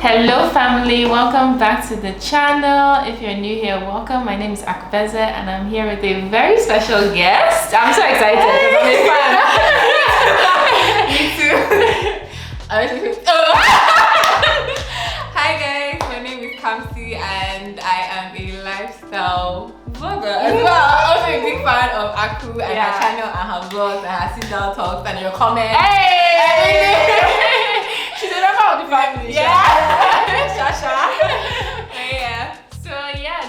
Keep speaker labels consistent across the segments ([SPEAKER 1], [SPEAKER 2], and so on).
[SPEAKER 1] Hello family, welcome back to the channel. If you're new here, welcome. My name is Akbeze and I'm here with a very special guest. I'm so excited because I'm a fan.
[SPEAKER 2] Me too. Hi guys, my name is Kamsi and I am a lifestyle vlogger as well. I'm also a big fan of Aku and her channel and her vlogs and her sit-down talks and your comments.
[SPEAKER 1] Hey! She's a member of the family.
[SPEAKER 2] Shasha.
[SPEAKER 1] So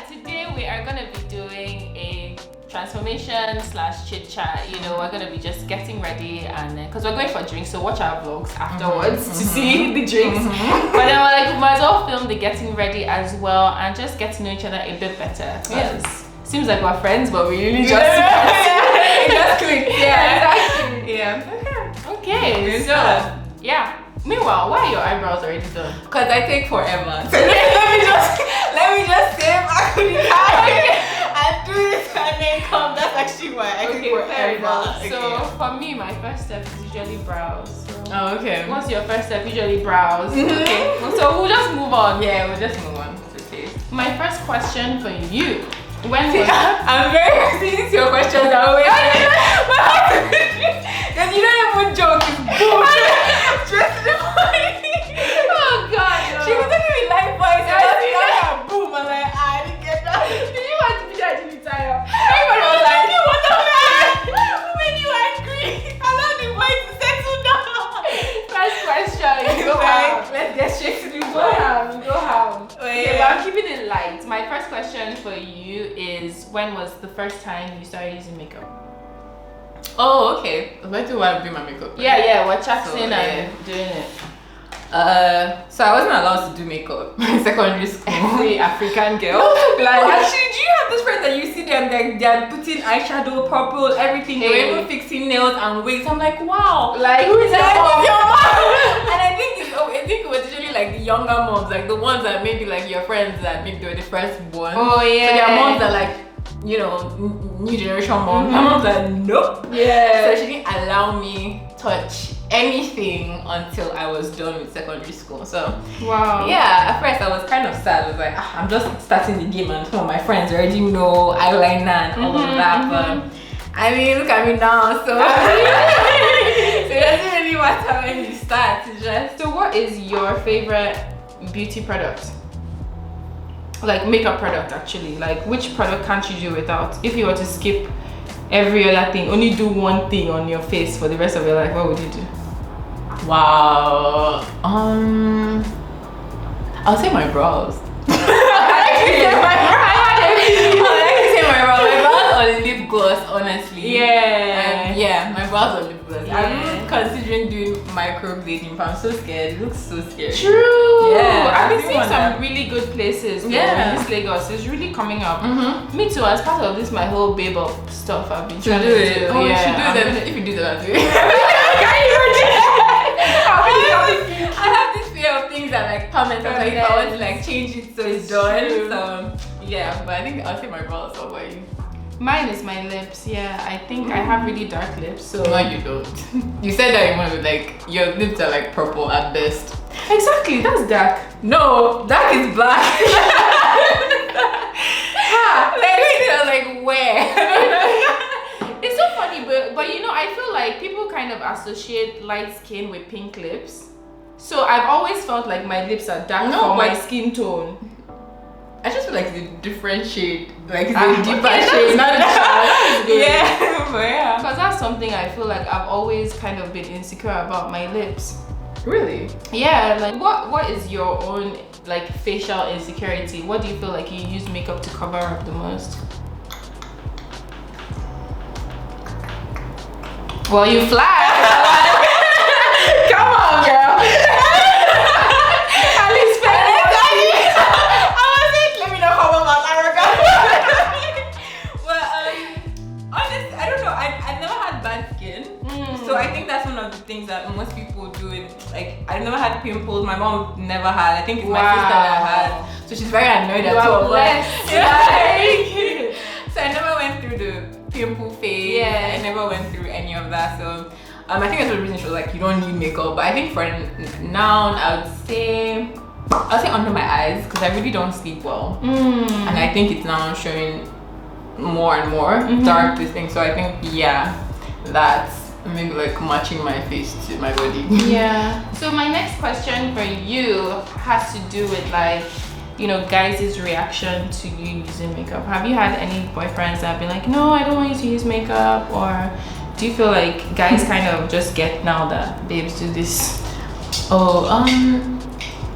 [SPEAKER 1] today we are going to be doing a transformation / chit chat. You know, we're going to be just getting ready and because we're going for drinks, so watch our vlogs afterwards to see the drinks. But then we're like, we might as well film the getting ready as well and just get to know each other a bit better. Because seems like we're friends, but we really just
[SPEAKER 2] it just clicked.
[SPEAKER 1] Okay. So meanwhile, why are your eyebrows already done?
[SPEAKER 2] Because I take forever. So let me just save Aku and do this and then come. That's actually why I take forever.
[SPEAKER 1] So for me, my first step is usually brows. So
[SPEAKER 2] okay.
[SPEAKER 1] What's your first step? Usually brows. Okay. So we'll just move on.
[SPEAKER 2] Yeah, we'll just move on. Okay.
[SPEAKER 1] My first question for you.
[SPEAKER 2] I'm very listening to your questions always. Because you don't even joke, it's bullshit. Just the funny.
[SPEAKER 1] Oh god.
[SPEAKER 2] She was talking with live voice and I boom. I'm like, I didn't get that.
[SPEAKER 1] Did you want to be that to retire?
[SPEAKER 2] Everybody was like, what the heck? Who made you angry? Allow the voice to settle down.
[SPEAKER 1] First question. You go ham.
[SPEAKER 2] Let's get straight to the
[SPEAKER 1] Go ham. Go ham.
[SPEAKER 2] Okay,
[SPEAKER 1] but I'm keeping it light. My first question for you is, when was the first time you started using makeup?
[SPEAKER 2] Oh, okay. Where do I do my makeup?
[SPEAKER 1] Yeah, we're chatting and doing it.
[SPEAKER 2] So I wasn't allowed to do makeup in secondary school.
[SPEAKER 1] Every African girl.
[SPEAKER 2] Actually, do you have those friends that you see them like they're putting eyeshadow, purple, everything, they're even fixing nails and wigs? I'm like, wow,
[SPEAKER 1] like who is that?
[SPEAKER 2] Your mom. And I think it was usually like the younger moms, like the ones that maybe like your friends that maybe they were the first born.
[SPEAKER 1] Oh yeah.
[SPEAKER 2] So their moms are like, you know, new generation moms. My mom's like, nope.
[SPEAKER 1] Yeah.
[SPEAKER 2] So she didn't allow me touch anything until I was done with secondary school. So
[SPEAKER 1] wow.
[SPEAKER 2] Yeah, at first I was kind of sad. I was like, I'm just starting the game and some of my friends already know eyeliner and all of that. But I mean, look at me now. So, so it doesn't really matter when you start. It's just.
[SPEAKER 1] So what is your favorite beauty product? Like makeup product actually. Like which product can't you do without? If you were to skip every other thing, only do one thing on your face for the rest of your life, what would you do?
[SPEAKER 2] Wow. I'll say my brows. I say my brows. My brows or lip gloss, honestly.
[SPEAKER 1] Yeah.
[SPEAKER 2] My brows or lip gloss. I'm considering doing microblading, but I'm so scared. It looks so scary.
[SPEAKER 1] True.
[SPEAKER 2] Yeah.
[SPEAKER 1] I've been seeing some really good places.
[SPEAKER 2] Yeah.
[SPEAKER 1] This Lagos is really coming up. Me too. As part of this, my whole babe up stuff I've been trying to do.
[SPEAKER 2] Oh, you should do that. If you do that, I'll do it. I have this fear of things that like permanent. So if I want to like change it so it's done. So yeah, but I think I'll say my brows. How about you?
[SPEAKER 1] Mine is my lips. Yeah, I think I have really dark lips. So
[SPEAKER 2] no, you don't. You said that you want to like your lips are like purple at best.
[SPEAKER 1] Exactly, that's dark.
[SPEAKER 2] No, dark is black. like where?
[SPEAKER 1] It's so funny, but you know, I feel like people kind of associate light skin with pink lips. So I've always felt like my lips are dark for my skin tone.
[SPEAKER 2] I just feel like it's a different shade. Like it's
[SPEAKER 1] a
[SPEAKER 2] deeper
[SPEAKER 1] shade.
[SPEAKER 2] Not
[SPEAKER 1] Yeah,
[SPEAKER 2] but yeah.
[SPEAKER 1] Because that's something I feel like I've always kind of been insecure about, my lips.
[SPEAKER 2] Really?
[SPEAKER 1] Yeah, like what is your own like facial insecurity? What do you feel like you use makeup to cover up the most? Well, you fly. Come on, girl. At least spend it.
[SPEAKER 2] Let me know how I'm arrogant. Well, honestly, I don't know. I've never had bad skin, so I think that's one of the things that most people do. Like, I've never had pimples. My mom never had. I think it's my sister that had. So she's very annoyed at all. So I never went through the pimple phase.
[SPEAKER 1] Yeah.
[SPEAKER 2] I never went through any of that. So I think that's the reason she was like, you don't need makeup. But I think for now, I would say I'll say under my eyes because I really don't sleep well, and I think it's now showing more and more dark this thing. So I think that's maybe like matching my face to my body.
[SPEAKER 1] Yeah. So my next question for you has to do with like, you know, guys' reaction to you using makeup. Have you had any boyfriends that have been like, no, I don't want you to use makeup? Or do you feel like guys kind of just get now that babes do this?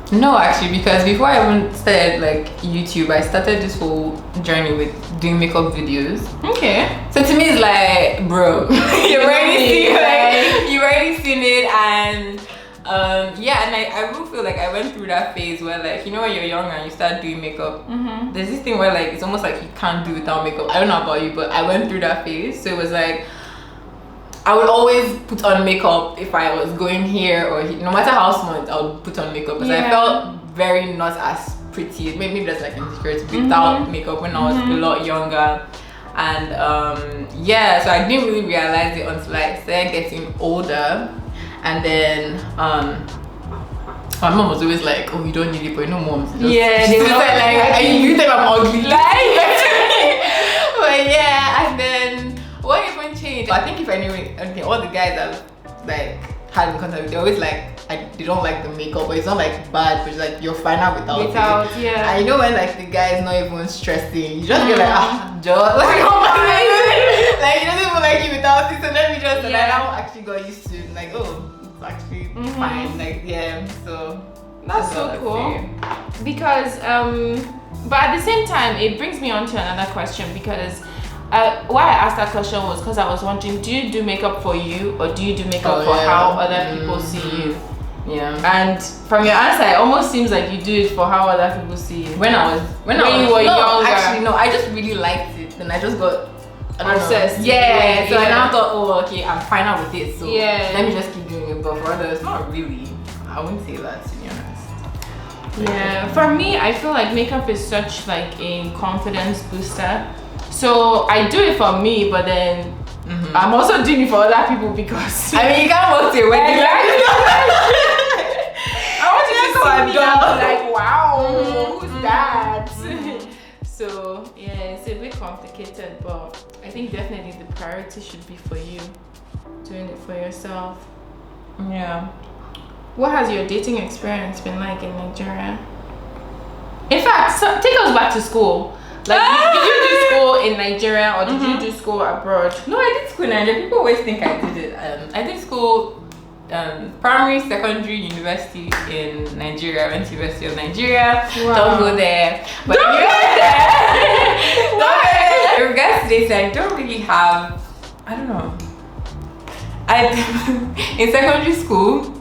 [SPEAKER 2] No, actually, because before I even started like YouTube, I started this whole journey with doing makeup videos.
[SPEAKER 1] Okay.
[SPEAKER 2] So to me, it's like, bro, you've already seen it, and and I will feel like I went through that phase where, like, you know, when you're younger and you start doing makeup, there's this thing where like it's almost like you can't do without makeup. I don't know about you, but I went through that phase. So it was like I would always put on makeup if I was going here or no matter how small, I would put on makeup because I felt very not as pretty. Maybe that's like insecurity without makeup when I was a lot younger. And so I didn't really realize it until I started getting older. And then my mom was always like, "Oh, you don't need it," but you know, moms just,
[SPEAKER 1] they were
[SPEAKER 2] like, "You think I'm ugly?" But yeah, and then what even changed? I think if I knew it, okay, all the guys that like had in contact with, they always like they don't like the makeup, but it's not like bad, but it's like you're fine out without it.
[SPEAKER 1] Yeah.
[SPEAKER 2] And you know when like the guy is not even stressing, you just get like just like oh my god, like he doesn't even like you without it. So let me just and I now actually got used to like it's actually fine. Like so
[SPEAKER 1] that's so cool. Because but at the same time it brings me on to another question because why I asked that question was because I was wondering, do you do makeup for you or do you do makeup for how other people see you?
[SPEAKER 2] Yeah.
[SPEAKER 1] And from your answer, it almost seems like you do it for how other people see you.
[SPEAKER 2] When you were younger. Actually, no, I just really liked it, and I just got
[SPEAKER 1] obsessed.
[SPEAKER 2] Yeah. So I now thought, okay, I'm fine out with it. So let me just keep doing it. But for others, not really. I wouldn't say that, to be honest.
[SPEAKER 1] Yeah. For me, I feel like makeup is such like a confidence booster. So I do it for me, but then I'm also doing it for other people because
[SPEAKER 2] I mean you can't walk to a wedding.
[SPEAKER 1] I want you to see me and be like, wow, who's that? So yeah, it's a bit complicated, but I think definitely the priority should be for you, doing it for yourself.
[SPEAKER 2] Yeah.
[SPEAKER 1] What has your dating experience been like in Nigeria? In fact, take us back to school. Like, did you do school in Nigeria or did you do school abroad?
[SPEAKER 2] No, I did school in Nigeria. People always think I did it. I did school, primary, secondary, university in Nigeria. I went to University of Nigeria.
[SPEAKER 1] Wow.
[SPEAKER 2] Don't go there. But
[SPEAKER 1] Don't go there!
[SPEAKER 2] In regards to this, I don't really have, I don't know. In secondary school,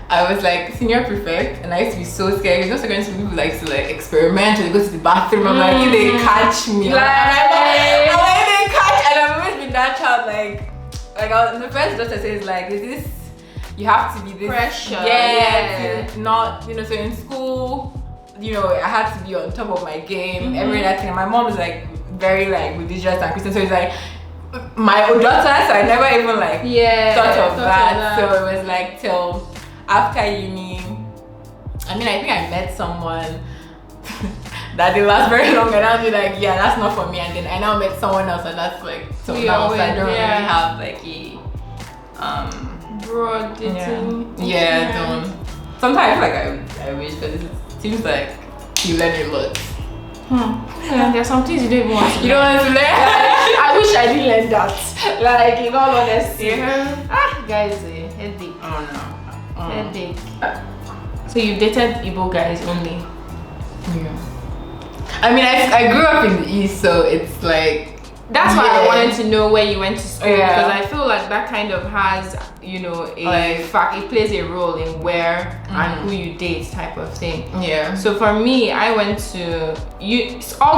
[SPEAKER 2] I was like senior prefect and I used to be so scared because secondary school people like to like experiment and they go to the bathroom. I'm like, if they catch me, I'm like, they catch, and I've always been that child. Like I was, the first daughter says like, is this? You have to be this
[SPEAKER 1] pressure.
[SPEAKER 2] To not, you know. So in school, you know, I had to be on top of my game. Every other thing. My mom is like very like religious and Christian, so it's like my own daughter. So I never even like thought of that. So it was like till after uni, I mean, I think I met someone that didn't last very long, and I'll be like, yeah, that's not for me. And then I now met someone else, and that's like, so now so I don't really have like a
[SPEAKER 1] broad dating.
[SPEAKER 2] Yeah, don't. Sometimes I feel like I wish because it seems like you learn a lot.
[SPEAKER 1] Yeah, there's some things you don't even want to
[SPEAKER 2] You don't want to learn?
[SPEAKER 1] I wish I didn't learn that. Like, in all honesty. Guys, headache.
[SPEAKER 2] Oh no.
[SPEAKER 1] Headache. So you dated Igbo guys only?
[SPEAKER 2] Yeah. I mean, I grew up in the East, so it's like
[SPEAKER 1] that's why I wanted to know where you went to school because I feel like that kind of has, you know, it plays a role in where and who you date type of thing. Yeah. So for me, I went to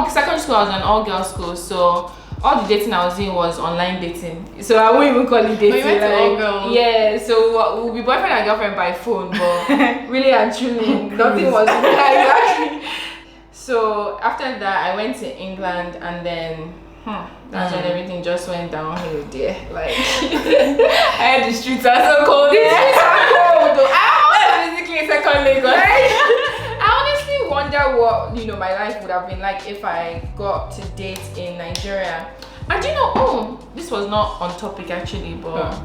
[SPEAKER 1] secondary school. I was an all girls school, so all the dating I was doing was online dating. So I won't even call it dating.
[SPEAKER 2] You went to all girls?
[SPEAKER 1] Yeah, so we'll be boyfriend and girlfriend by phone, but really and truly, nothing was exactly. So after that, I went to England and then that's when everything just went downhill there. Like,
[SPEAKER 2] I heard the streets are so cold.
[SPEAKER 1] The streets are cold.
[SPEAKER 2] That's basically a second Lagos.
[SPEAKER 1] I what my life would have been like if I got to date in Nigeria. And this was not on topic actually, but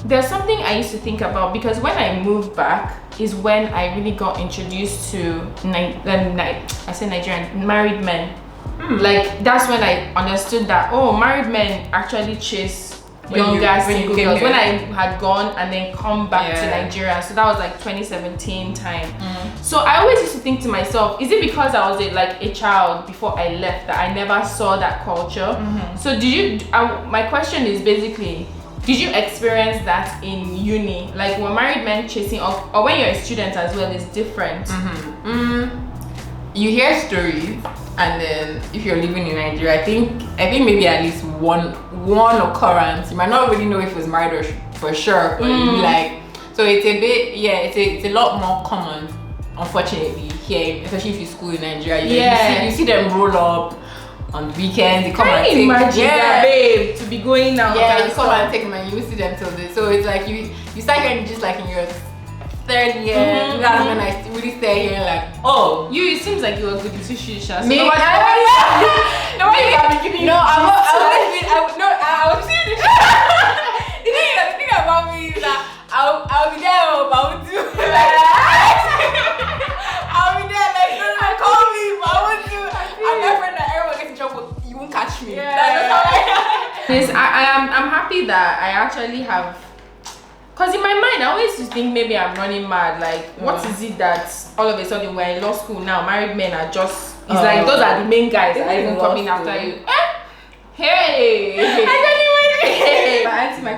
[SPEAKER 1] there's something I used to think about, because when I moved back is when I really got introduced to I say Nigerian married men. Like that's when I understood that married men actually chase younger single girls. When I had gone and then come back to Nigeria, so that was like 2017 time. So I always used to think to myself, is it because I was a child before I left that I never saw that culture? So my question is basically, did you experience that in uni? Like, were married men chasing off, or when you're a student as well, it's different?
[SPEAKER 2] You hear stories, and then if you're living in Nigeria, I think maybe at least one occurrence. You might not really know if it was married or for sure, but you'd be like, so it's a bit, it's a lot more common, unfortunately, here, especially if you school in Nigeria. You see them roll up on weekends. They come and take.
[SPEAKER 1] Imagine that, babe, to be going out.
[SPEAKER 2] Yeah, you come and take them, and you will see them till this. So it's like you start hearing just like in your third year. That's when I really start hearing like, oh,
[SPEAKER 1] it seems like you were good with shisha. So
[SPEAKER 2] me, I was serious. The thing about me is that I'll be there, but I would do I'll be there like, no, call me, but I won't do. I'm not friend that everyone gets in trouble. You won't catch me.
[SPEAKER 1] I'm happy that I actually have. Because in my mind, I always used to think maybe I'm running mad. Like, what is it that all of a sudden we're in law school now, married men are just, it's like those are the main guys that are even coming after you. Hey!
[SPEAKER 2] I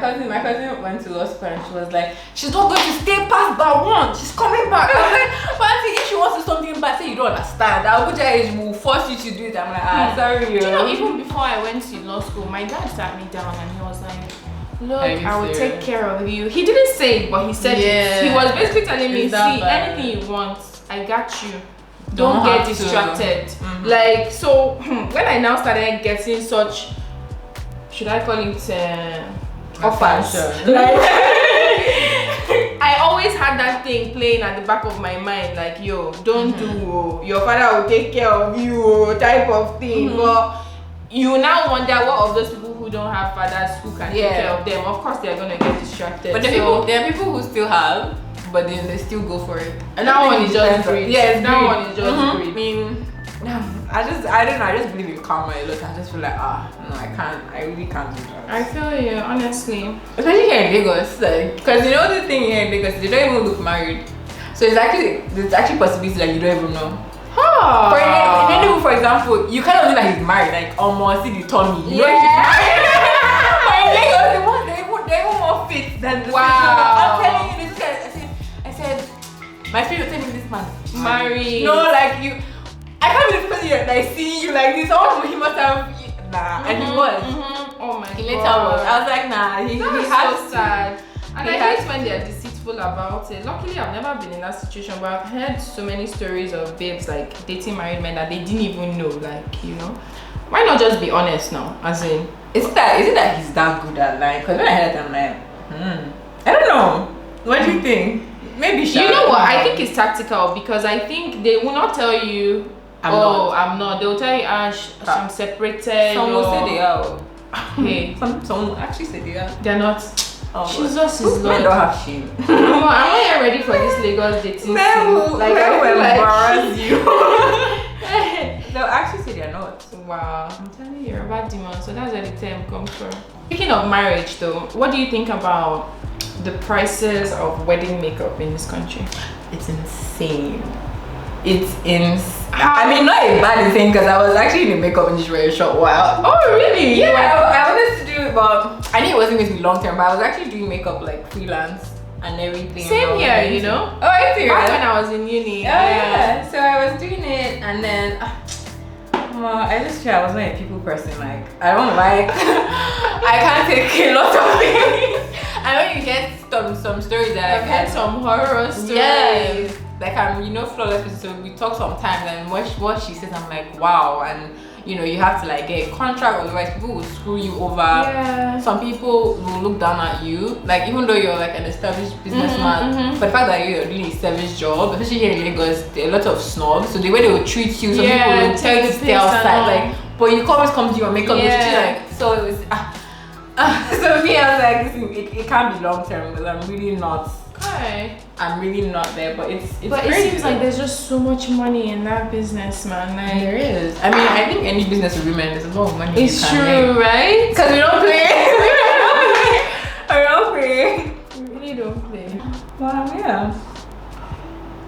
[SPEAKER 2] don't even my cousin went to law school and she was like, she's not going to stay past bar one, she's coming back. I was like, but auntie, if she wants to do something bad, say you don't understand. Abuja will force you to do it. I'm like, sorry.
[SPEAKER 1] Even before I went to law school, my dad sat me down and he was like, look, I will take care of you. He didn't say it, but he said it. He was basically telling me, see, anything you want, I got you. Don't get distracted. Like, so when I now started getting such, should I call it offers? Like, I always had that thing playing at the back of my mind, like, yo, don't do, your father will take care of you, type of thing. But you now wonder what of those people who don't have fathers who can take care of them. Of course, they're gonna get distracted.
[SPEAKER 2] But there are people who still have, but then they still go for it.
[SPEAKER 1] And that one is just greed.
[SPEAKER 2] Yes,
[SPEAKER 1] that one is just greed.
[SPEAKER 2] I mean, I don't know. I just believe in karma a lot. I just feel like, no, I can't. I really can't do that.
[SPEAKER 1] I feel you, honestly.
[SPEAKER 2] Especially here in Lagos, like, because the thing here in Lagos, they don't even look married. So there's actually possibility that you don't even know. For example, you kind of know that he's married, like almost see the tummy. You know he's married. But in Lagos, they even more fit than the I'm telling you, I said, my friend was telling me this man
[SPEAKER 1] married.
[SPEAKER 2] No, like you, I can't believe because I see you like this. Oh, he must have, and he was.
[SPEAKER 1] Oh my god.
[SPEAKER 2] He later was. I was like, nah, he has
[SPEAKER 1] so sad. And I hate when they're deceitful about it. Luckily, I've never been in that situation, but I've heard so many stories of babes like dating married men that they didn't even know. Like, why not just be honest now? As in,
[SPEAKER 2] is it that he's that good at lying? Because when I heard that, I'm like, I don't know. What do you think? Maybe she.
[SPEAKER 1] You know what? I think it's tactical because I think they will not tell you. I'm not. They'll tell you, I'm separated.
[SPEAKER 2] Some will say they are.
[SPEAKER 1] Hey,
[SPEAKER 2] some actually say they are.
[SPEAKER 1] They're not. Jesus is Lord.
[SPEAKER 2] I don't have shame.
[SPEAKER 1] I'm not yet ready for this Lagos dating scene.
[SPEAKER 2] Like, I will embarrass you. They'll actually say they're not.
[SPEAKER 1] Wow. I'm telling you, you're a bad demon. So that's where the term comes from. Speaking of marriage though, what do you think about the prices of wedding makeup in this country?
[SPEAKER 2] It's insane. I mean, not a bad thing because I was actually in the makeup industry for a short while.
[SPEAKER 1] Oh really?
[SPEAKER 2] Yeah, I wanted to do it, but I knew it wasn't going to be long term. But I was actually doing makeup like freelance and everything.
[SPEAKER 1] Same here, you know.
[SPEAKER 2] Oh, I see.
[SPEAKER 1] Back when I was in uni.
[SPEAKER 2] Yeah. So I was doing it, and then I just feel I was not a people person. Like, I don't like. I can't take a lot of things. And when you get some stories that
[SPEAKER 1] I've had some horror stories.
[SPEAKER 2] Yeah. Like, I'm flawless person, so we talk sometimes, and what she says, I'm like, wow. And you have to like get a contract, otherwise people will screw you over.
[SPEAKER 1] Yeah.
[SPEAKER 2] Some people will look down at you, like even though you're like an established businessman, but the fact that you're doing a service job, especially here in Lagos, there are a lot of snobs. So the way they will treat you, some people will tell you to stay outside, like, but you always come to your makeup, like, so it was. So me, I was like, listen, it can't be long term because I'm really not.
[SPEAKER 1] Okay.
[SPEAKER 2] I'm really not there, but it's
[SPEAKER 1] but it seems like there's just so much money in that business, man. Like,
[SPEAKER 2] there is. I mean, I think any business with women, there's a lot of money.
[SPEAKER 1] It's true, right?
[SPEAKER 2] Because we don't play. We don't play.
[SPEAKER 1] We really don't play.
[SPEAKER 2] Well, yeah.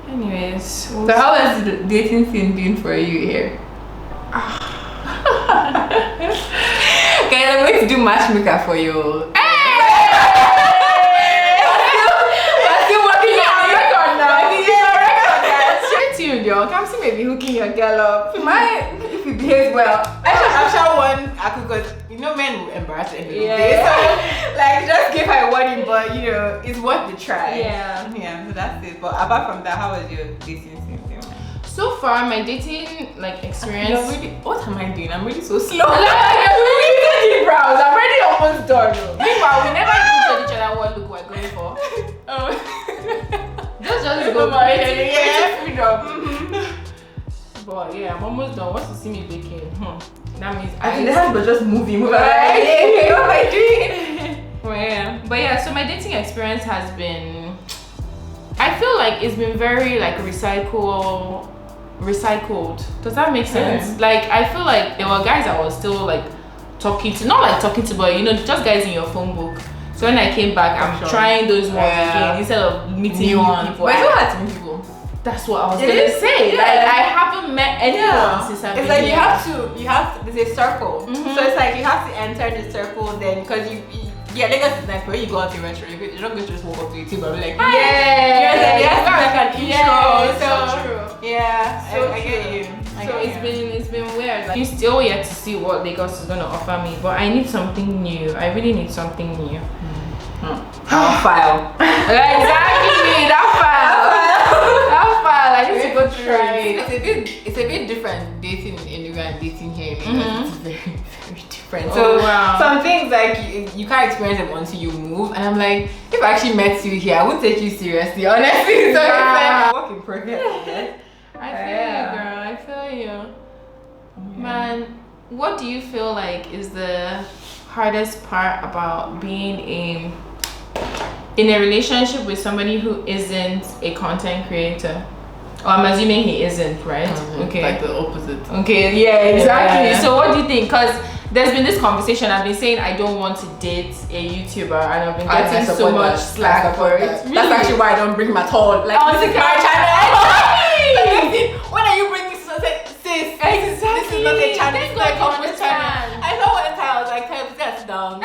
[SPEAKER 1] Anyways,
[SPEAKER 2] so how has the dating scene been for you here? Okay, I'm going to do matchmaker for you. Kamsi may be hooking your girl up. If you behave well. I'm sure one, because men will embarrass at the end of the day. So like just give her a warning, but it's worth the try. Yeah, so that's it. But apart from that, how was your dating scene?
[SPEAKER 1] So far, my dating experience.
[SPEAKER 2] What am I doing? I'm really so slow.
[SPEAKER 1] I'm already almost done. Meanwhile, we never even told each other what look we're going for. Just go for it. Freedom. But yeah, I'm almost done. Once you see me baking, that means
[SPEAKER 2] I think the hands were just moving. What am I doing?
[SPEAKER 1] But yeah, so my dating experience has been, I feel like it's been very like recycled. Does that make sense? Like I feel like there were guys I was still like talking to, not like talking to, but just guys in your phone book. So when I came back, I'm trying those ones again instead of meeting new people.
[SPEAKER 2] But it's not hard to meet people.
[SPEAKER 1] That's what I was gonna say. Like I haven't met anyone since I've been
[SPEAKER 2] like
[SPEAKER 1] here.
[SPEAKER 2] you have to, there's a circle. So it's like you have to enter the circle then, because Lagos is like where you go out to a restaurant, you're not going to just walk up to your table and be like, you have to like an intro.
[SPEAKER 1] So true.
[SPEAKER 2] Yeah,
[SPEAKER 1] so
[SPEAKER 2] I get you.
[SPEAKER 1] So it's been weird. Like, you still yet to see what Lagos is gonna offer me, but I need something new. I really need something new.
[SPEAKER 2] Our file.
[SPEAKER 1] Exactly, that file. I need to go try it.
[SPEAKER 2] It's a bit different dating in India and dating here in England. It's very, very different. So some things like you can't experience them until you move. And I'm like, if I actually met you here, I would take you seriously, honestly. So it's like work in progress.
[SPEAKER 1] I feel you, girl. I feel you. Man, what do you feel like is the hardest part about being in a relationship with somebody who isn't a content creator? Or I'm assuming he isn't, right? Okay.
[SPEAKER 2] Like the opposite.
[SPEAKER 1] Okay, yeah, exactly. So what do you think? Because there's been this conversation, I've been saying I don't want to date a YouTuber, and I've been getting so much slack for it.
[SPEAKER 2] Really? That's actually why I don't bring him at all. Like, this is my channel. When are you bringing this? Sis, this is not a channel. This is not a corporate channel. I know what I was like, sit down. I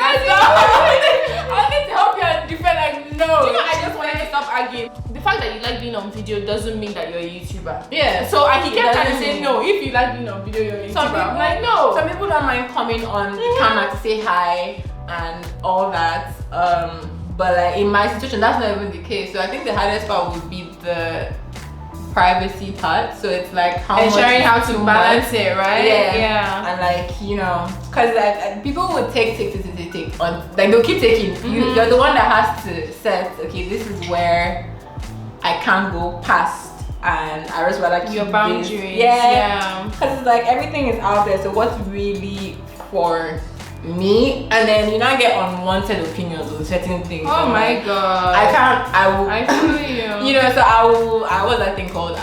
[SPEAKER 2] need to help you and defend. Like, no.
[SPEAKER 1] I just wanted to stop arguing. The fact that you like being on video doesn't mean that you're a YouTuber.
[SPEAKER 2] Yeah.
[SPEAKER 1] So he kept trying to say no. If you like being on video, you're a YouTuber. I'm like, no.
[SPEAKER 2] Some people don't mind coming on camera to say hi and all that. But like in my situation, that's not even the case. So I think the hardest part would be the privacy part. So it's like
[SPEAKER 1] ensuring how to balance it, right?
[SPEAKER 2] Yeah. And like because like people would take on, like they'll keep taking. You're the one that has to set. Okay, this is where I can't go past, and I just rather keep
[SPEAKER 1] your boundaries.
[SPEAKER 2] Yeah. Because it's like everything is out there. So what's really for me? And then you now get unwanted opinions on certain things.
[SPEAKER 1] Oh my god.
[SPEAKER 2] I
[SPEAKER 1] feel you.
[SPEAKER 2] So what's that thing called?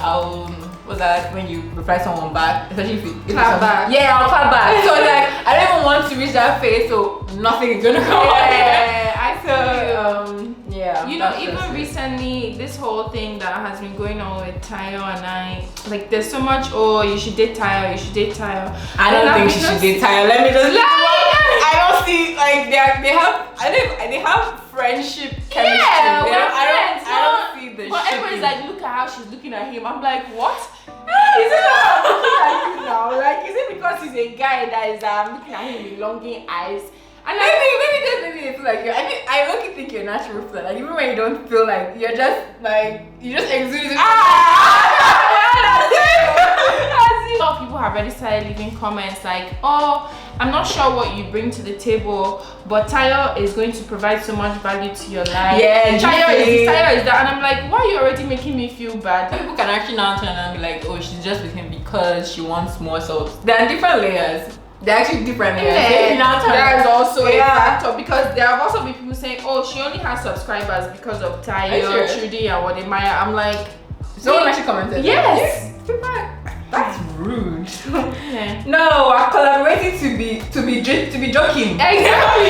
[SPEAKER 2] Was that when you reply someone back, especially if
[SPEAKER 1] clap back.
[SPEAKER 2] Yeah, I'll clap back. So like I don't even want to reach that phase, so nothing is gonna come.
[SPEAKER 1] Yeah, I feel
[SPEAKER 2] you. Yeah.
[SPEAKER 1] Even recently, this whole thing that has been going on with Tayo and I, like there's so much, you should date Tayo, you should date Tayo.
[SPEAKER 2] I don't think she should date Tayo. Let me just I don't see like they have friendship chemistry.
[SPEAKER 1] Yeah,
[SPEAKER 2] I don't see the
[SPEAKER 1] but everybody's like, look at how she's looking at him. I'm like, what? Is it that I'm looking at you now? Like, is it because he's a guy that is looking at him with longing eyes?
[SPEAKER 2] And maybe they feel like I don't think you're natural for that. Like even when you don't feel like you're just like you just exude.
[SPEAKER 1] A lot of people have have already started leaving comments like, oh, I'm not sure what you bring to the table, but Tayo is going to provide so much value to your life.
[SPEAKER 2] Yeah,
[SPEAKER 1] Tayo is that. And I'm like, why are you already making me feel bad?
[SPEAKER 2] People can actually now turn and be like, oh, she's just with him because she wants more subs. There are different layers. They're actually different layers.
[SPEAKER 1] That is also a factor, because there have also been people saying, oh, she only has subscribers because of Tayo, Trudy, and Wademaya. I'm like,
[SPEAKER 2] someone actually commented.
[SPEAKER 1] Yes.
[SPEAKER 2] That's rude.
[SPEAKER 1] Yeah.
[SPEAKER 2] No, we're collaborating to be joking.
[SPEAKER 1] Exactly.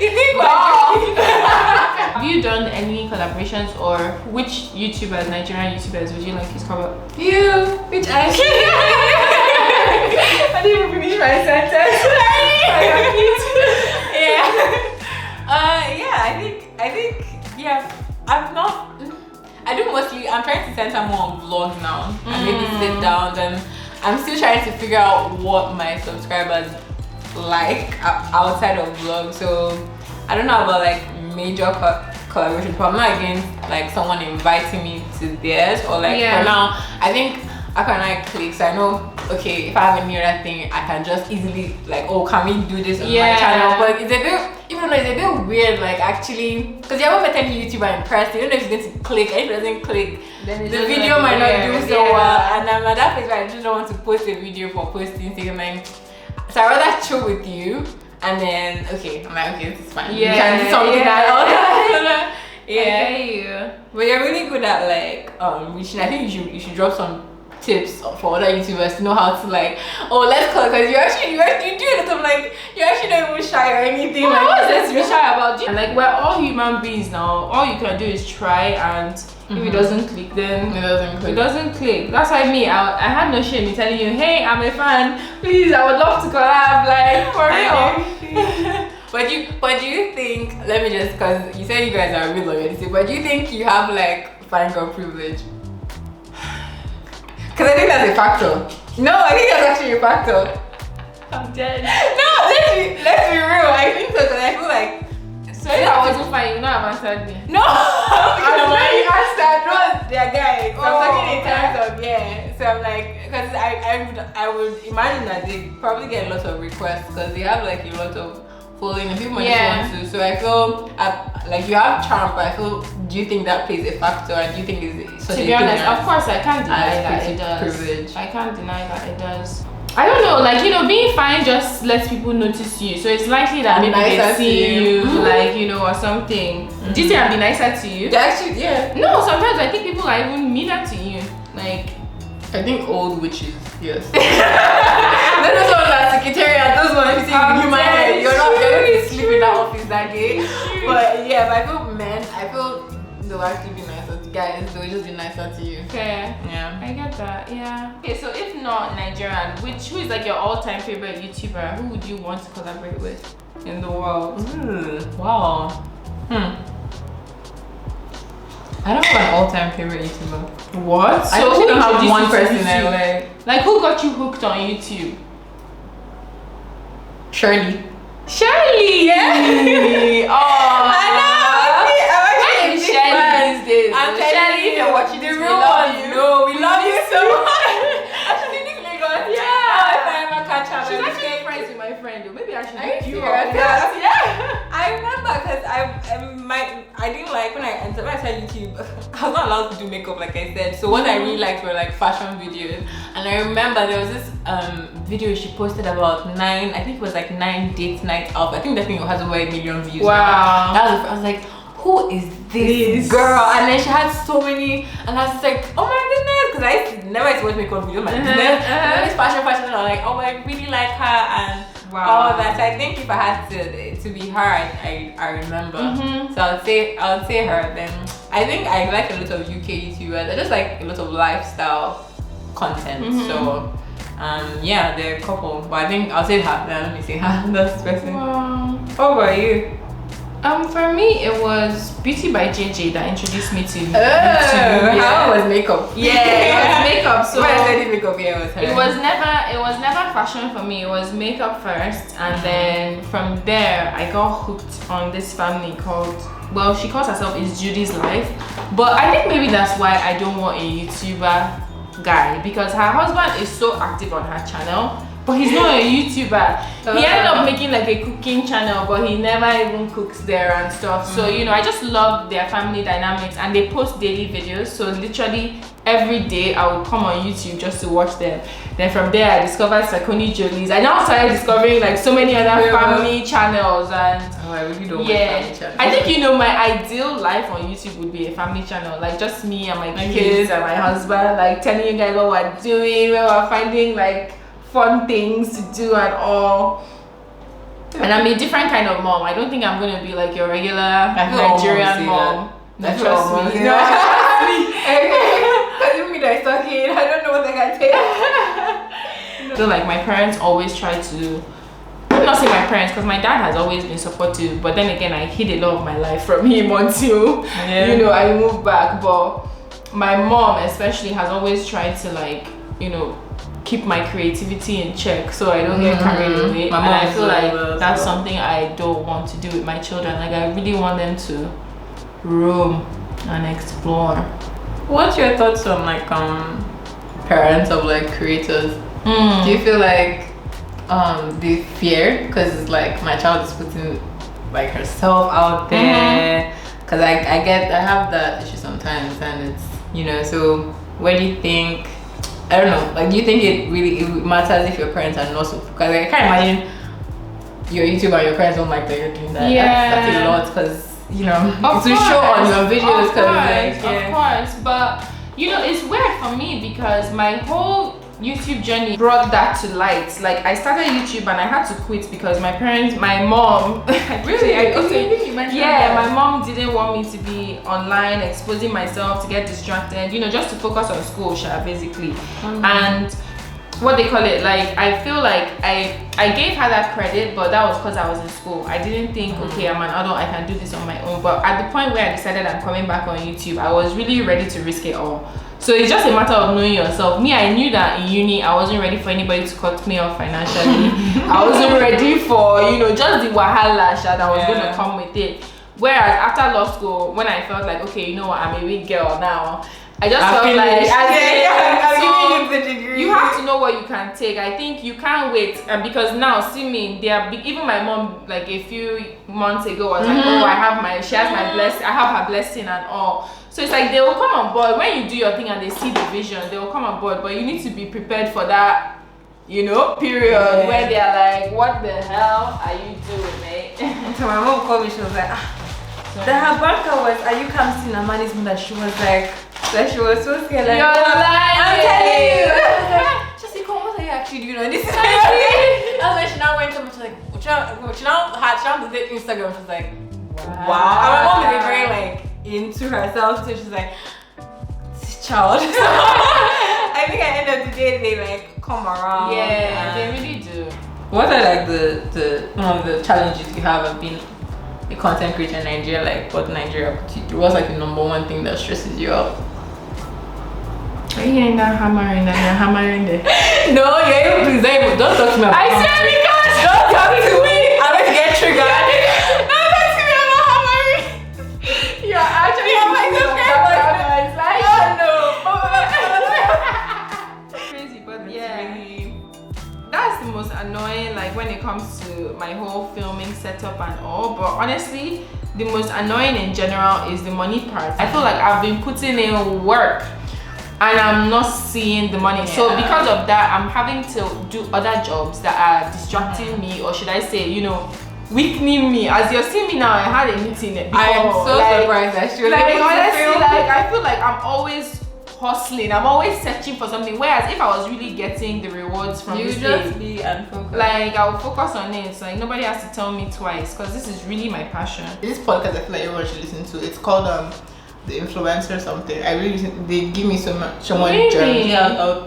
[SPEAKER 2] You think we're joking?
[SPEAKER 1] Have you done any collaborations, or which YouTubers, Nigerian YouTubers, would you like to cover?
[SPEAKER 2] You, which I didn't even finish my sentence. I think I'm trying to center more on vlogs now and maybe sit down, and I'm still trying to figure out what my subscribers like outside of vlogs. So I don't know about like major collaboration, but I'm not against like someone inviting me to theirs, or like for now I think I can click, so I know, okay, if I have any other thing I can just easily like, oh, can we do this on my channel? But it's a bit, even though it's a bit weird, like actually, because you haven't met any YouTuber in person, you don't know if it's going to click, and if it doesn't click, then the video might not do so well. And I'm at that place where I just don't want to post a video for posting sake. I'm like, so I'd rather chill with you, and then I'm like, okay, this is fine. You can do something else. But you're really good at like reaching. I think you should drop some tips for other YouTubers to know how to like, oh, let's call, because you do a lot of like, you actually don't even shy or anything.
[SPEAKER 1] Well,
[SPEAKER 2] like,
[SPEAKER 1] what is there to be shy about? And like, we're all human beings now. All you can do is try, and if it doesn't click, then it doesn't click. That's why I had no shame in telling you, hey, I'm a fan, please, I would love to collab, like, for real.
[SPEAKER 2] But do you think, let me just, because you said you guys are real loyalty, but do you think you have like fangirl privilege? Because I think that's a factor. No, I think that's actually a factor.
[SPEAKER 1] I'm dead.
[SPEAKER 2] No, let's be real. I think so, because I feel like,
[SPEAKER 1] so if I wasn't fine, you would not have answered me.
[SPEAKER 2] No, because when you answered, no, they're guys. So I'm talking in
[SPEAKER 1] okay.
[SPEAKER 2] terms of, so I'm like, because I would imagine that they probably get a lot of requests, because they have like a lot of following and people might just want to. So I feel like you have charm, but I feel, do you think that plays a factor, and do you think it's such a
[SPEAKER 1] to be honest, of course I can't deny that it does.
[SPEAKER 2] Privilege.
[SPEAKER 1] I can't deny that it does. I don't know, like, you know, being fine just lets people notice you, so it's likely that maybe they see you like, you know, or something. Do you think I'd be nicer to you?
[SPEAKER 2] They actually,
[SPEAKER 1] no, sometimes I think people are even meaner to you, like,
[SPEAKER 2] I think old witches, yes. Those ones are secretariat, those ones you see in my head. You're not going to sleep in that office that day. But I feel men, they'll actually be nicer to guys, they'll just be nicer to you.
[SPEAKER 1] Fair.
[SPEAKER 2] Yeah.
[SPEAKER 1] I get that, Okay, so if not Nigerian, who is like your all-time favorite YouTuber? Who would you want to collaborate with in the world?
[SPEAKER 2] Wow. I don't have an all-time favorite YouTuber.
[SPEAKER 1] What?
[SPEAKER 2] I actually don't have one person I like.
[SPEAKER 1] Like, who got you hooked on YouTube?
[SPEAKER 2] Shirley.
[SPEAKER 1] Yeah. Oh.
[SPEAKER 2] I know. I'm actually
[SPEAKER 1] Shirley these days.
[SPEAKER 2] I'm Shirley. If you're watching this, we love you. No, we love you so much. Actually, this Lagos. If I ever catch her,
[SPEAKER 1] she's actually friends with my friend. Maybe I should
[SPEAKER 2] make you
[SPEAKER 1] up.
[SPEAKER 2] I remember, because I didn't like when I started YouTube. I was not allowed to do makeup, like I said. So what I really liked were like fashion videos. And I remember there was this video she posted about 9 date nights out. I think that thing has over 1 million views.
[SPEAKER 1] Wow.
[SPEAKER 2] I was like, who is this girl? And then she had so many, and I was like, oh my goodness, because I never used to watch makeup videos. And then this fashion, and I was like, oh, I really like her, and all that. So I think if I had to be her, I remember. So I would say her. Then I think I like a lot of UK YouTubers. I just like a lot of lifestyle content. So there are a couple, but I think I'll say her. Let me see her. That's the person.
[SPEAKER 1] Wow.
[SPEAKER 2] What about you?
[SPEAKER 1] For me, it was Beauty by JJ that introduced me to
[SPEAKER 2] YouTube. How was makeup?
[SPEAKER 1] Yeah, it was makeup. So
[SPEAKER 2] when I studied makeup, it was her.
[SPEAKER 1] It was never fashion for me. It was makeup first, and then from there I got hooked on this family called, well, she calls herself Is Judy's Life, but I think maybe that's why I don't want a YouTuber guy because her husband is so active on her channel, but he's not a YouTuber. He ended up making like a cooking channel, but he never even cooks there and stuff. So you know, I just love their family dynamics, and they post daily videos. So literally every day I would come on YouTube just to watch them. Then from there I discovered Sakoni Jolie's. I now started discovering like so many other family channels, and
[SPEAKER 2] I really don't
[SPEAKER 1] yeah,
[SPEAKER 2] like family channels.
[SPEAKER 1] I think, you know, my ideal life on YouTube would be a family channel, like just me and my kids and my husband, like telling you guys what we're doing, where we're finding like fun things to do and all. And I'm a different kind of mom. I don't think I'm gonna be like your regular Nigerian mom. No, trust me.
[SPEAKER 2] No, trust me. Because even me that is talking, I don't know what I can take.
[SPEAKER 1] So like my parents always try to, I'm not saying my parents, because my dad has always been supportive, but then again I hid a lot of my life from him until you know, I moved back. But my mom especially has always tried to, like, you know, keep my creativity in check so I don't get carried away.
[SPEAKER 2] My
[SPEAKER 1] and
[SPEAKER 2] mom
[SPEAKER 1] I feel like that's
[SPEAKER 2] well.
[SPEAKER 1] something I don't want to do with my children. Like I really want them to roam and explore.
[SPEAKER 2] What's your thoughts on like parents of like creators? Do you feel like they fear because it's like my child is putting like herself out there? Because I have that issue sometimes, and it's, you know, so where do you think, I don't know, like do you think it matters if your parents are not so, because I can't imagine your YouTube and your parents don't like that you're doing that. That's a lot, because you know, to show on your videos,
[SPEAKER 1] of course, but you know, it's weird for me because my whole YouTube journey brought that to light. Like I started YouTube and I had to quit because my mom my mom didn't want me to be online exposing myself to get distracted, you know, just to focus on school, basically. And what they call it, like I feel like I gave her that credit, but that was because I was in school. I didn't think, okay, I'm an adult, I can do this on my own. But at the point where I decided I'm coming back on YouTube, I was really ready to risk it all. So it's just a matter of knowing yourself. Me, I knew that in uni I wasn't ready for anybody to cut me off financially. I wasn't ready for, you know, just the wahala that was going to come with it. Whereas after law school, when I felt like, okay, you know what, I'm a big girl now, I just felt like you have to know what you can take. I think you can't wait, and because now see me, even my mom like a few months ago was like, oh, she has my blessing, I have her blessing and all. So it's like they will come on board when you do your thing and they see the vision, they will come on board, but you need to be prepared for that, you know, period where they are like, what the hell are you doing, mate?
[SPEAKER 2] So my mom called me, she was like, her banker was, are you Kamsi na money's mother? She was like, she was so scared, like,
[SPEAKER 1] you're lying.
[SPEAKER 2] I'm telling you. She said, what are you actually doing on this? That's when she now went to me, she's like, she now had the Instagram, she was like, wow. And my mom is very like into herself, so she's like, this child. I think at the end of the day they like come around.
[SPEAKER 1] Yeah, they really do.
[SPEAKER 2] What are like the one of the challenges you have of being a content creator in Nigeria? Like what Nigeria put you through? What's like the number one thing that stresses you out?
[SPEAKER 1] Are you hearing that hammering that you're hammering there?
[SPEAKER 2] No, you're even please don't talk to me about
[SPEAKER 1] I swear because
[SPEAKER 2] don't talk to me. I'm going to get triggered.
[SPEAKER 1] Don't talk to me about hammering. You're actually crazy, but really, that's the most annoying, like when it comes to my whole filming setup and all. But honestly, the most annoying in general is the money part. I feel like I've been putting in work and I'm not seeing the money. So because of that, I'm having to do other jobs that are distracting me, or should I say, you know, weakening me. As you're seeing me now, I had a meeting before.
[SPEAKER 2] I am so surprised that she was
[SPEAKER 1] like, honestly, like I feel like I'm always hustling, I'm always searching for something, whereas if I was really getting the rewards from this thing,
[SPEAKER 2] be unfocused.
[SPEAKER 1] like I will focus on it. So like nobody has to tell me twice, because this is really my passion.
[SPEAKER 3] This podcast I feel like everyone should listen to. It's called The Influencer something. I really listen, they give me so much
[SPEAKER 1] Really?
[SPEAKER 3] Yeah, I'll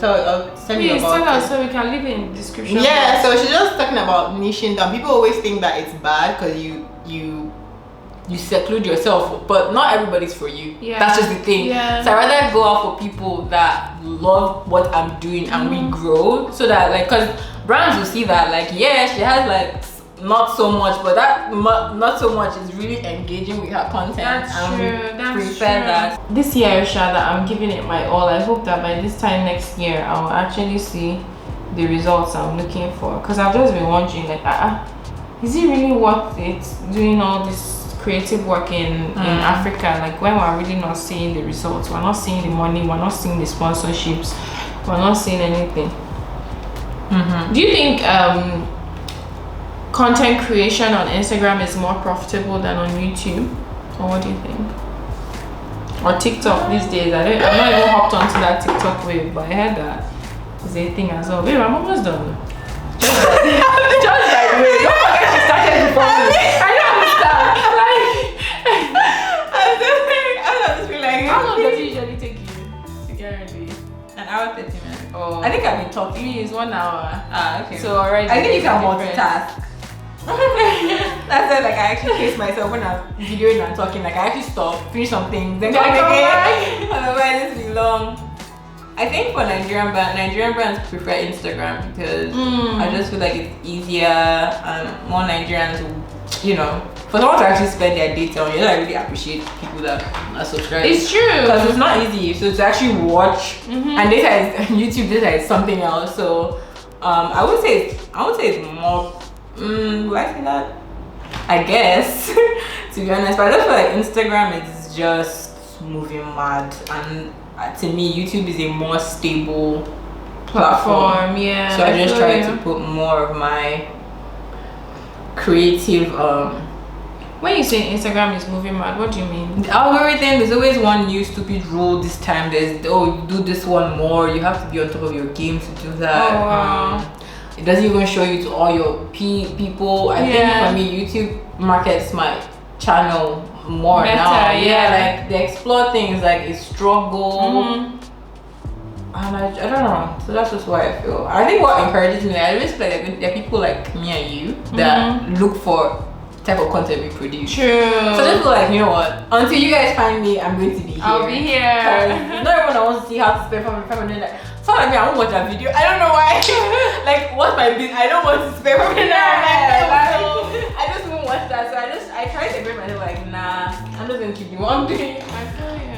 [SPEAKER 3] send you
[SPEAKER 1] Please
[SPEAKER 3] about
[SPEAKER 1] tell us
[SPEAKER 3] it.
[SPEAKER 1] so we can leave it in the description.
[SPEAKER 3] Yeah, so she's just talking about niching down. People always think that it's bad because you seclude yourself, but not everybody's for you.
[SPEAKER 1] Yeah.
[SPEAKER 3] That's just the thing.
[SPEAKER 1] Yeah.
[SPEAKER 2] So I rather go out for people that love what I'm doing and we grow, so that like, because brands will see that like, yeah, she has like
[SPEAKER 3] not so much, but that not so much is really engaging with her content.
[SPEAKER 1] That's true. That's
[SPEAKER 3] prefer
[SPEAKER 1] true.
[SPEAKER 3] that.
[SPEAKER 1] This year, Shada, I'm giving it my all. I hope that by this time next year, I'll actually see the results I'm looking for. Because I've just been wondering, like, is it really worth it doing all this creative work in Africa? Like, when we're really not seeing the results, we're not seeing the money, we're not seeing the sponsorships, we're not seeing anything. Do you think content creation on Instagram is more profitable than on YouTube, or what do you think? Or TikTok these days? I'm not even hopped onto that TikTok wave, but I heard that is a thing as well. Babe, I'm almost done. Just like wait, don't forget she started before me. I don't understand.
[SPEAKER 2] I just feel like
[SPEAKER 1] How long does it usually take you to get ready?
[SPEAKER 2] an hour 30 minutes.
[SPEAKER 1] Oh,
[SPEAKER 2] I think I've been talking.
[SPEAKER 1] 3 is 1 hour.
[SPEAKER 2] Okay.
[SPEAKER 1] So already.
[SPEAKER 2] I think you can
[SPEAKER 1] there's a difference.
[SPEAKER 2] multitask. That's it. Like I actually pace myself when I'm videoing and talking. Like I actually stop, finish something, then come again. Otherwise, this will be long. I think for Nigerian brands prefer Instagram because I just feel like it's easier and more Nigerians, you know, for someone to actually spend their data on you. I really appreciate people that are subscribed.
[SPEAKER 1] It's true.
[SPEAKER 2] Because it's not easy. So to actually watch and data is YouTube data is something else. So I would say it's more. Would I say that? I guess to be honest, but I just feel like Instagram is just moving mad, and to me, YouTube is a more stable platform.
[SPEAKER 1] Yeah.
[SPEAKER 2] So I just try to put more of my creative.
[SPEAKER 1] When you say Instagram is moving mad, what do you mean?
[SPEAKER 2] The algorithm, there's always one new stupid rule this time. There's you do this one more, you have to be on top of your game to do that.
[SPEAKER 1] Oh, wow.
[SPEAKER 2] It doesn't even show you to all your people. I think for me, YouTube markets my channel more
[SPEAKER 1] better,
[SPEAKER 2] now. Like they explore things like a struggle. And I don't know. So that's just what I feel. I think what encourages me, I always feel like there are people like me and you that look for type of content we produce.
[SPEAKER 1] True.
[SPEAKER 2] So just feel like, you know what? Until you guys find me, I'm going to be here.
[SPEAKER 1] I'll be here.
[SPEAKER 2] Not everyone wants to see how to spend 500. Like, someone like me, I won't watch that video. I don't know why. Like, what's my business? I don't want to spend 500. I just won't watch that. So I try to break myself like, nah, I'm just gonna keep doing what I'm doing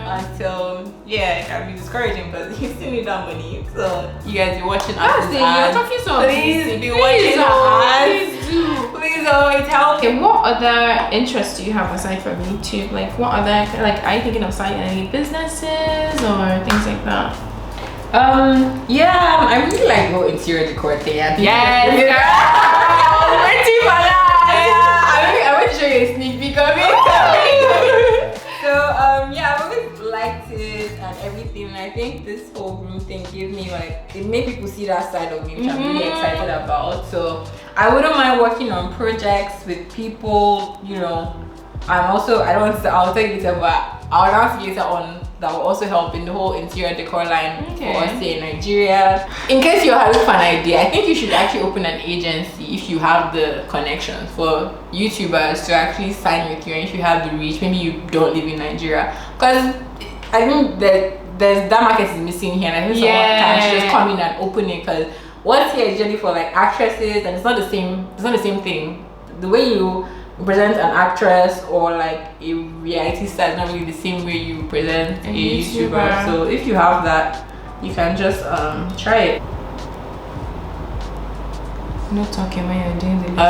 [SPEAKER 2] until it can be discouraging, but you still need that money. So you guys be watching us.
[SPEAKER 1] You're talking so
[SPEAKER 2] please be watching us.
[SPEAKER 1] Please do.
[SPEAKER 2] Please, it's helping.
[SPEAKER 1] Okay, what other interests do you have aside from YouTube? Like, what other, like, are you thinking of starting any businesses or things like that?
[SPEAKER 2] I really like the whole interior decor thing.
[SPEAKER 1] Yes, girl.
[SPEAKER 2] Waiting for that. I want to show you a sneak peek of it. So I've always liked it and everything. And I think this whole room thing gave me it made people see that side of me, which I'm really excited about. So I wouldn't mind working on projects with people. You know, I'll tell you later, but I'll announce later on that will also help in the whole interior decor line for us here in Nigeria. In case you're having an idea, I think you should actually open an agency if you have the connections for YouTubers to actually sign with you, and if you have the reach. Maybe you don't live in Nigeria, because I think that market is missing here, and I think someone can just come in and open it, because what's here is usually for like actresses, and it's not the same thing. The way you present an actress or like a reality star is not really the same way you present a YouTuber. So if you have that, you can just try it.
[SPEAKER 1] No talking when you're doing the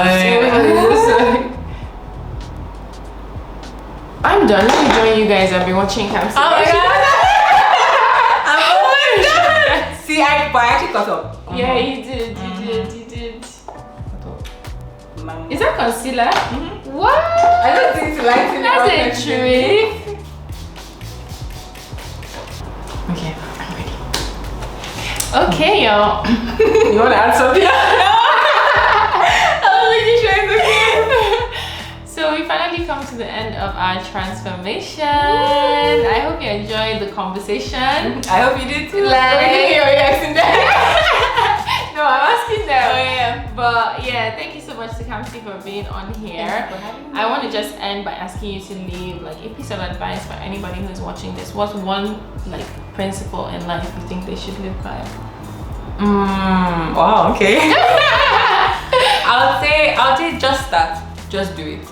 [SPEAKER 1] I'm done. Let me join you guys. I've been watching Kamsi.
[SPEAKER 2] Oh my god! I'm almost done. See, I actually cut up.
[SPEAKER 1] Yeah, you did. You did. Is that concealer? What?
[SPEAKER 2] I don't think it's lighting.
[SPEAKER 1] That's a trick.
[SPEAKER 2] Okay, I'm ready.
[SPEAKER 1] Okay, y'all.
[SPEAKER 2] You want to add something? I'm making sure it's okay.
[SPEAKER 1] So we finally come to the end of our transformation. I hope you enjoyed the conversation.
[SPEAKER 2] I hope you did too.
[SPEAKER 1] You're
[SPEAKER 2] reacting there.
[SPEAKER 1] No, I'm asking them.
[SPEAKER 2] Oh yeah.
[SPEAKER 1] But yeah, thank you so much to Kamsi for being on here.
[SPEAKER 2] Thank you for having me.
[SPEAKER 1] I want to just end by asking you to leave like a piece of advice for anybody who's watching this. What's one like principle in life you think they should live by?
[SPEAKER 2] Wow, okay. I'll say just that. Just do it.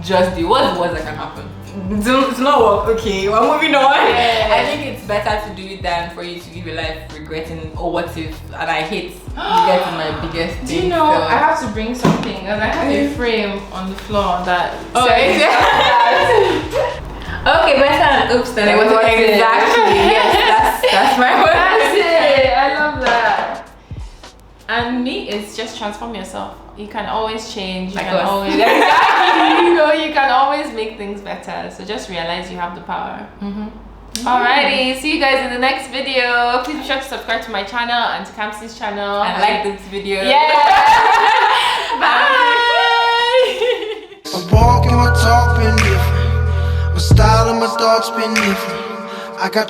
[SPEAKER 2] Just do it. What's the worst that can happen? It's not work. Okay, we're moving on.
[SPEAKER 1] Yeah.
[SPEAKER 2] I think it's better to do it than for you to live your life regretting, oh, what if? And I hate regretting my biggest thing.
[SPEAKER 1] Do you know,
[SPEAKER 2] so.
[SPEAKER 1] I have to bring something, and I have a frame on the floor that
[SPEAKER 2] Okay. Okay, better than oops than it was exactly. Yes, that's my word.
[SPEAKER 1] That's it. I love that. And me, it's just transform yourself. You can always change. You
[SPEAKER 2] Like
[SPEAKER 1] can
[SPEAKER 2] us.
[SPEAKER 1] always exactly. You know, you can always make things better. So just realize you have the power. Alrighty, see you guys in the next video. Please be sure to subscribe to my channel and to Kamsi's channel.
[SPEAKER 2] And like this video.
[SPEAKER 1] Yeah. Bye.
[SPEAKER 4] I walk and my talk been different. My style and my thoughts been different. I got